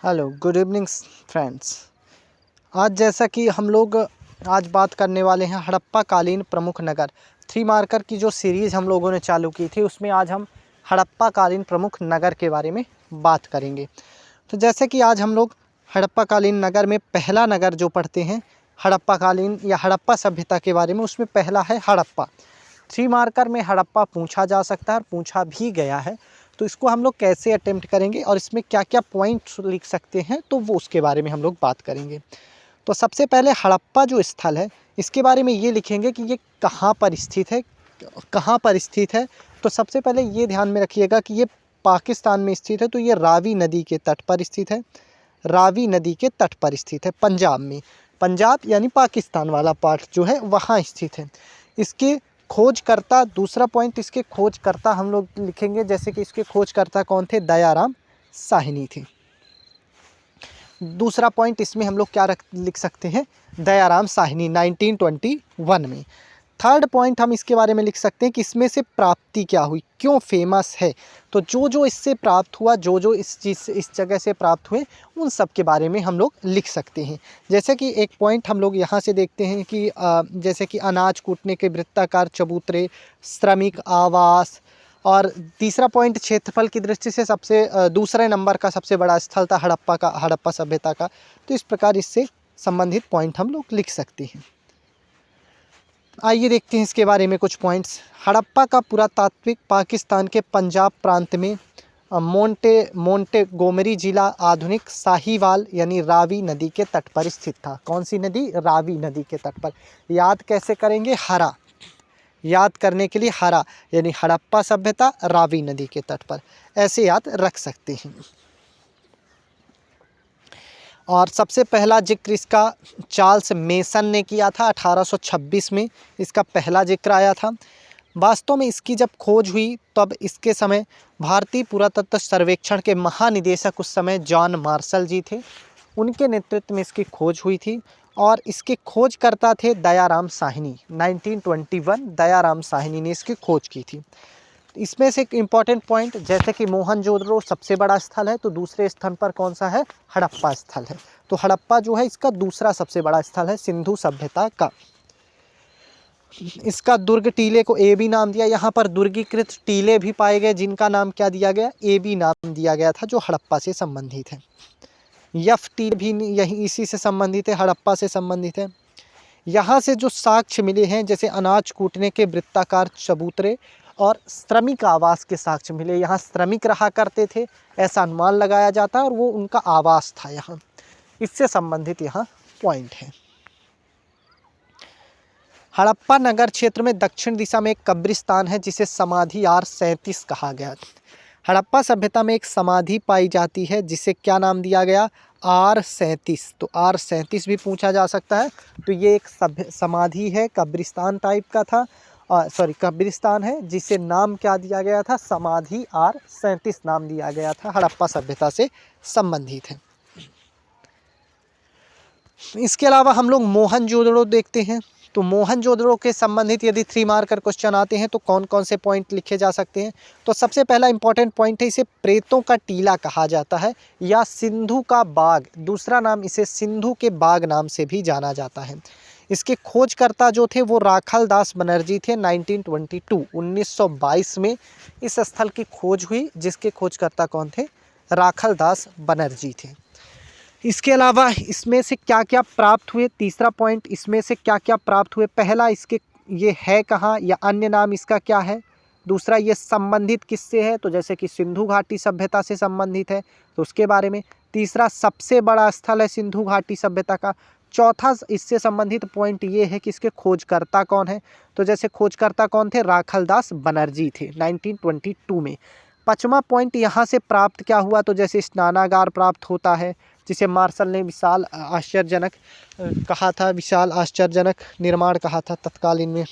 Hello, good evening friends. आज जैसा कि हम लोग आज बात करने वाले हैं हड़प्पा कालीन प्रमुख नगर। 3 मार्कर की जो सीरीज़ हम लोगों ने चालू की थी उसमें आज हम हड़प्पा कालीन प्रमुख नगर के बारे में बात करेंगे। तो जैसे कि आज हम लोग हड़प्पा कालीन नगर में पहला नगर जो पढ़ते हैं हड़प्पा कालीन या हड़प्पा सभ्यता के बारे में, उसमें पहला है हड़प्पा। 3 मार्कर में हड़प्पा पूछा जा सकता है और पूछा भी गया है। तो इसको हम लोग कैसे अटेम्प्ट करेंगे और इसमें क्या क्या पॉइंट्स लिख सकते हैं, तो वो उसके बारे में हम लोग बात करेंगे। तो सबसे पहले हड़प्पा जो स्थल है इसके बारे में ये लिखेंगे कि ये कहाँ पर स्थित है, कहाँ पर स्थित है। तो सबसे पहले ये ध्यान में रखिएगा कि ये पाकिस्तान में स्थित है। तो ये रावी नदी के तट पर स्थित है, रावी नदी के तट पर स्थित है, पंजाब में। पंजाब यानी पाकिस्तान वाला पार्ट जो है वहाँ स्थित है। इसके खोजकर्ता, दूसरा पॉइंट, इसके खोजकर्ता हम लोग लिखेंगे जैसे कि इसके खोजकर्ता कौन थे, दयाराम साहनी थे। दूसरा पॉइंट इसमें हम लोग क्या लिख सकते हैं, दयाराम साहनी 1921 में। थर्ड पॉइंट हम इसके बारे में लिख सकते हैं कि इसमें से प्राप्ति क्या हुई, क्यों फेमस है। तो जो जो इससे प्राप्त हुआ, जो जो इस चीज़ से, इस जगह से प्राप्त हुए, उन सब के बारे में हम लोग लिख सकते हैं। जैसे कि एक पॉइंट हम लोग यहाँ से देखते हैं कि जैसे कि अनाज कूटने के वृत्ताकार चबूतरे, श्रमिक आवास। और तीसरा पॉइंट क्षेत्रफल की दृष्टि से सबसे दूसरे नंबर का सबसे बड़ा स्थल था हड़प्पा का, हड़प्पा सभ्यता का। तो इस प्रकार इससे संबंधित पॉइंट हम लोग लिख सकते हैं। आइए देखते हैं इसके बारे में कुछ पॉइंट्स। हड़प्पा का पुरातात्विक पाकिस्तान के पंजाब प्रांत में मोंटेगोमरी जिला आधुनिक साहिवाल यानी रावी नदी के तट पर स्थित था। कौन सी नदी, रावी नदी के तट पर। याद कैसे करेंगे, हरा, याद करने के लिए हरा यानी हड़प्पा सभ्यता रावी नदी के तट पर, ऐसे याद रख सकते हैं। और सबसे पहला जिक्र इसका चार्ल्स मेसन ने किया था 1826 में, इसका पहला जिक्र आया था। वास्तव में इसकी जब खोज हुई तब इसके समय भारतीय पुरातत्व सर्वेक्षण के महानिदेशक उस समय जॉन मार्शल जी थे, उनके नेतृत्व में इसकी खोज हुई थी। और इसके खोजकर्ता थे दयाराम साहनी। 1921 दयाराम साहनी ने इसकी खोज की थी। इसमें से एक इम्पॉर्टेंट पॉइंट, जैसे कि मोहनजोदड़ो सबसे बड़ा स्थल है, तो दूसरे स्थान पर कौन सा है, हड़प्पा स्थल है। तो हड़प्पा जो है इसका दूसरा सबसे बड़ा स्थल है सिंधु सभ्यता का। इसका दुर्ग टीले को ए बी नाम दिया। यहाँ पर दुर्गीकृत टीले भी पाए गए जिनका नाम क्या दिया गया, ए बी नाम दिया गया था, जो हड़प्पा से संबंधित है। यफ टीले भी यही इसी से संबंधित है, हड़प्पा से संबंधित है। यहाँ से जो साक्ष्य मिले हैं, जैसे अनाज कूटने के वृत्ताकार चबूतरे और श्रमिक आवास के साक्ष्य मिले। यहाँ श्रमिक रहा करते थे ऐसा अनुमान लगाया जाता है, और वो उनका आवास था यहाँ। इससे संबंधित यहाँ पॉइंट है। हड़प्पा नगर क्षेत्र में दक्षिण दिशा में एक कब्रिस्तान है जिसे समाधि R37 कहा गया। हड़प्पा सभ्यता में एक समाधि पाई जाती है जिसे क्या नाम दिया गया, R37। तो R37 भी पूछा जा सकता है। तो ये एक समाधि है, कब्रिस्तान टाइप का था, कब्रिस्तान है जिसे नाम क्या दिया गया था, समाधि R37 नाम दिया गया था, हड़प्पा सभ्यता से संबंधित है। इसके अलावा हम लोग मोहनजोदड़ो देखते हैं। तो मोहनजोदड़ो के संबंधित यदि 3 मार्कर क्वेश्चन आते हैं तो कौन कौन से पॉइंट लिखे जा सकते हैं। तो सबसे पहला इंपॉर्टेंट पॉइंट है, इसे प्रेतों का टीला कहा जाता है या सिंधु का बाग, दूसरा नाम इसे सिंधु के बाग नाम से भी जाना जाता है। इसके खोजकर्ता जो थे वो राखल दास बनर्जी थे। 1922 में इस स्थल की खोज हुई, जिसके खोजकर्ता कौन थे, राखल दास बनर्जी थे। इसके अलावा इसमें से क्या क्या प्राप्त हुए, तीसरा पॉइंट, इसमें से क्या क्या प्राप्त हुए। पहला, इसके ये है कहाँ या अन्य नाम इसका क्या है। दूसरा, ये संबंधित किससे है, तो जैसे कि सिंधु घाटी सभ्यता से संबंधित है तो उसके बारे में। तीसरा, सबसे बड़ा स्थल है सिंधु घाटी सभ्यता का। चौथा, इससे संबंधित पॉइंट ये है कि इसके खोजकर्ता कौन है। तो जैसे खोजकर्ता कौन थे, राखल दास बनर्जी थे 1922 में। पाँचवा पॉइंट यहाँ से प्राप्त क्या हुआ, तो जैसे स्नानागार प्राप्त होता है जिसे मार्शल ने विशाल आश्चर्यजनक कहा था, विशाल आश्चर्यजनक निर्माण कहा था तत्कालीन में।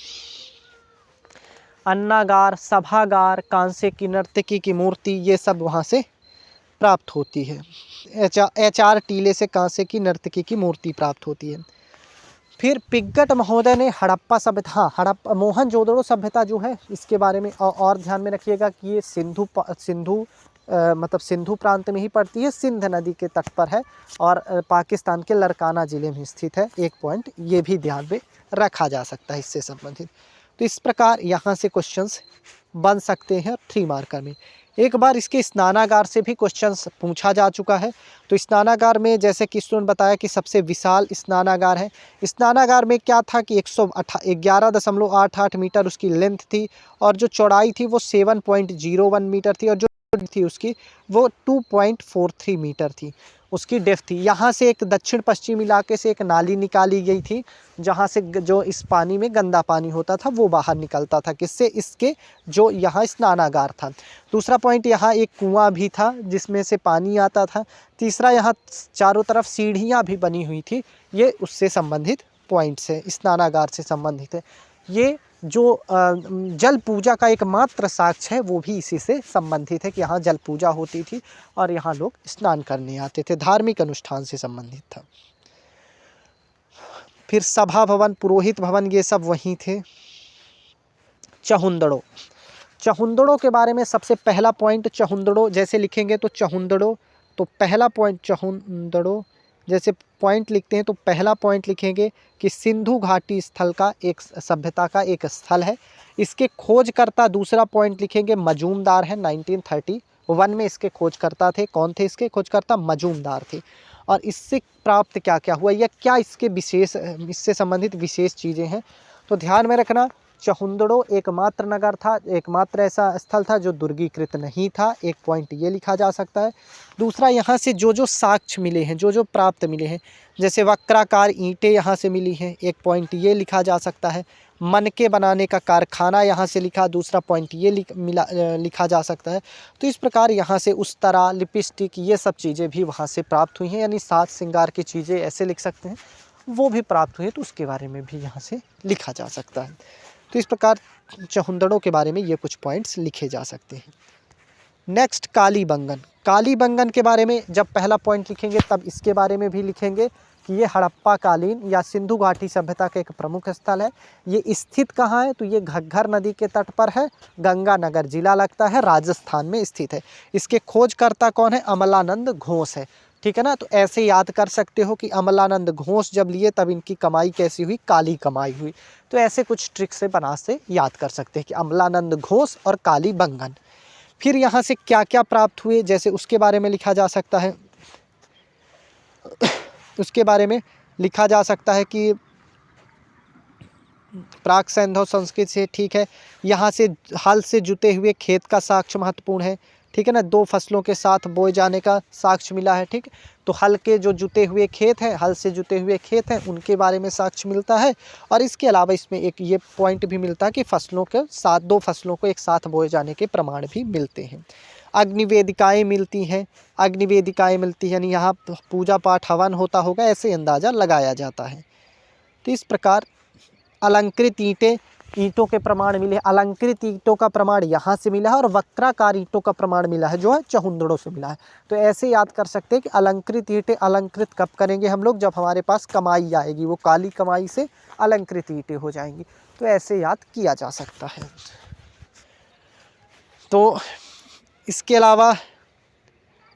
अन्नागार, सभागार, कांसे की नर्तकी की मूर्ति, ये सब वहाँ से प्राप्त होती है। HR टीले से कांसे की नर्तकी की मूर्ति प्राप्त होती है। फिर पिग्गट महोदय ने हड़प्पा सभ्यता, हड़प्पा मोहनजोदड़ो सभ्यता जो है इसके बारे में और ध्यान में रखिएगा कि ये सिंधु मतलब सिंधु प्रांत में ही पड़ती है, सिंध नदी के तट पर है और पाकिस्तान के लड़काना ज़िले में स्थित है। एक पॉइंट ये भी ध्यान में रखा जा सकता है इससे संबंधित। तो इस प्रकार यहाँ से क्वेश्चंस बन सकते हैं 3 मार्कर में। एक बार इसके स्नानागार से भी क्वेश्चंस पूछा जा चुका है। तो स्नानागार में जैसे कि स्टूडेंट बताया कि सबसे विशाल स्नानागार है। स्नानागार में क्या था कि 11.88 मीटर उसकी लेंथ थी और जो चौड़ाई थी वो 7.01 मीटर थी और जो थी उसकी वो 2.43 मीटर थी उसकी डेप्थ थी। यहाँ से एक दक्षिण पश्चिम इलाके से एक नाली निकाली गई थी जहाँ से जो इस पानी में गंदा पानी होता था वो बाहर निकलता था, किससे, इसके जो यहाँ स्नानागार था। दूसरा पॉइंट, यहाँ एक कुआं भी था जिसमें से पानी आता था। तीसरा, यहाँ चारों तरफ सीढ़ियाँ भी बनी हुई थी। ये उससे संबंधित पॉइंट्स है, स्नानागार से संबंधित है। ये जो जल पूजा का एकमात्र साक्ष्य है वो भी इसी से संबंधित है कि यहाँ जल पूजा होती थी और यहाँ लोग स्नान करने आते थे, धार्मिक अनुष्ठान से संबंधित था। फिर सभा भवन, पुरोहित भवन, ये सब वहीं थे। चहुंदड़ो, चहुंदड़ों के बारे में सबसे पहला पॉइंट, चहुंदड़ो जैसे लिखेंगे तो चहुंदड़ो, तो पहला पॉइंट चहुंदड़ो जैसे पॉइंट लिखते हैं तो पहला पॉइंट लिखेंगे कि सिंधु घाटी स्थल का एक सभ्यता का एक स्थल है। इसके खोजकर्ता दूसरा पॉइंट लिखेंगे मजूमदार है। 1931 में इसके खोजकर्ता थे। कौन थे इसके खोजकर्ता? मजूमदार थे। और इससे प्राप्त क्या क्या हुआ या क्या इसके विशेष, इससे संबंधित विशेष चीज़ें हैं, तो ध्यान में रखना चहुंदड़ो एकमात्र नगर था, एकमात्र ऐसा स्थल था जो दुर्गीकृत नहीं था। एक पॉइंट ये लिखा जा सकता है। दूसरा, यहाँ से जो जो साक्ष्य मिले हैं, जो जो प्राप्त मिले हैं, जैसे वक्राकार ईंटें यहाँ से मिली हैं, एक पॉइंट ये लिखा जा सकता है। मनके बनाने का कारखाना यहाँ से लिखा, दूसरा पॉइंट ये लिखा जा सकता है। तो इस प्रकार यहाँ से उस्तरा, लिपस्टिक, ये सब चीज़ें भी वहाँ से प्राप्त हुई हैं, यानी साज श्रृंगार की चीज़ें ऐसे लिख सकते हैं, वो भी प्राप्त हुई, तो उसके बारे में भी यहाँ से लिखा जा सकता है। तो इस प्रकार चहुंदड़ों के बारे में ये कुछ पॉइंट्स लिखे जा सकते हैं। नेक्स्ट, कालीबंगन। कालीबंगन के बारे में जब पहला पॉइंट लिखेंगे तब इसके बारे में भी लिखेंगे कि ये हड़प्पा कालीन या सिंधु घाटी सभ्यता का एक प्रमुख स्थल है। ये स्थित कहाँ है? तो ये घग्गर नदी के तट पर है, गंगानगर जिला लगता है, राजस्थान में स्थित है। इसके खोजकर्ता कौन है? अमलानंद घोष है। ठीक है ना। तो ऐसे याद कर सकते हो कि अमलानंद घोष जब लिए तब इनकी कमाई कैसी हुई? काली कमाई हुई। तो ऐसे कुछ ट्रिक से बना से याद कर सकते हैं कि अमलानंद घोष और कालीबंगन। फिर यहाँ से क्या क्या प्राप्त हुए, जैसे उसके बारे में लिखा जा सकता है। उसके बारे में लिखा जा सकता है कि प्राक सैंधव संस्कृति से, ठीक है, यहाँ से हल से जुते हुए खेत का साक्ष्य महत्वपूर्ण है। ठीक है ना, 2 फसलों के साथ बोए जाने का साक्ष्य मिला है। ठीक, तो हल के जो जुते हुए खेत हैं, हल से जुते हुए खेत हैं, उनके बारे में साक्ष्य मिलता है। और इसके अलावा इसमें एक ये पॉइंट भी मिलता है कि फसलों के साथ 2 फसलों को एक साथ बोए जाने के प्रमाण भी मिलते हैं। अग्निवेदिकाएँ मिलती हैं, अग्निवेदिकाएँ मिलती हैं, यानी यहाँ पूजा पाठ हवन होता होगा, ऐसे अंदाज़ा लगाया जाता है। तो इस प्रकार अलंकृत ईंटों के प्रमाण मिले। अलंकृत ईंटों का प्रमाण यहाँ से मिला है और वक्राकार ईंटों का प्रमाण मिला है जो है चहुंदड़ों से मिला है। तो ऐसे याद कर सकते हैं कि अलंकृत ईंटें अलंकृत कब करेंगे हम लोग? जब हमारे पास कमाई आएगी, वो काली कमाई से अलंकृत ईंटें हो जाएंगी। तो ऐसे याद किया जा सकता है। तो इसके अलावा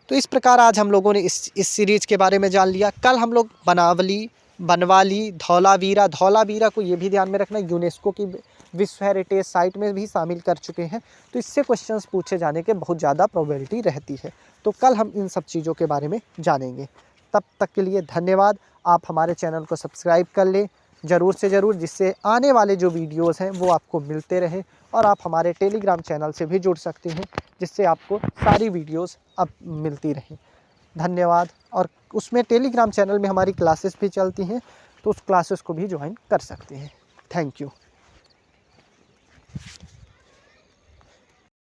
तो इस प्रकार आज हम लोगों ने इस सीरीज़ के बारे में जान लिया। कल हम लोग बनावली, बनवाली, धौलावीरा, धौलावीरा को ये भी ध्यान में रखना यूनेस्को की विश्व हेरिटेज साइट में भी शामिल कर चुके हैं। तो इससे क्वेश्चंस पूछे जाने के बहुत ज़्यादा प्रोबेबिलिटी रहती है। तो कल हम इन सब चीज़ों के बारे में जानेंगे। तब तक के लिए धन्यवाद। आप हमारे चैनल को सब्सक्राइब कर लें ज़रूर से ज़रूर, जिससे आने वाले जो वीडियोज़ हैं वो आपको मिलते रहे। और आप हमारे टेलीग्राम चैनल से भी जुड़ सकते हैं, जिससे आपको सारी वीडियोज़ अब मिलती रहें। धन्यवाद। और उसमें टेलीग्राम चैनल में हमारी क्लासेस भी चलती हैं, तो उस क्लासेस को भी ज्वाइन कर सकते हैं। Thank you.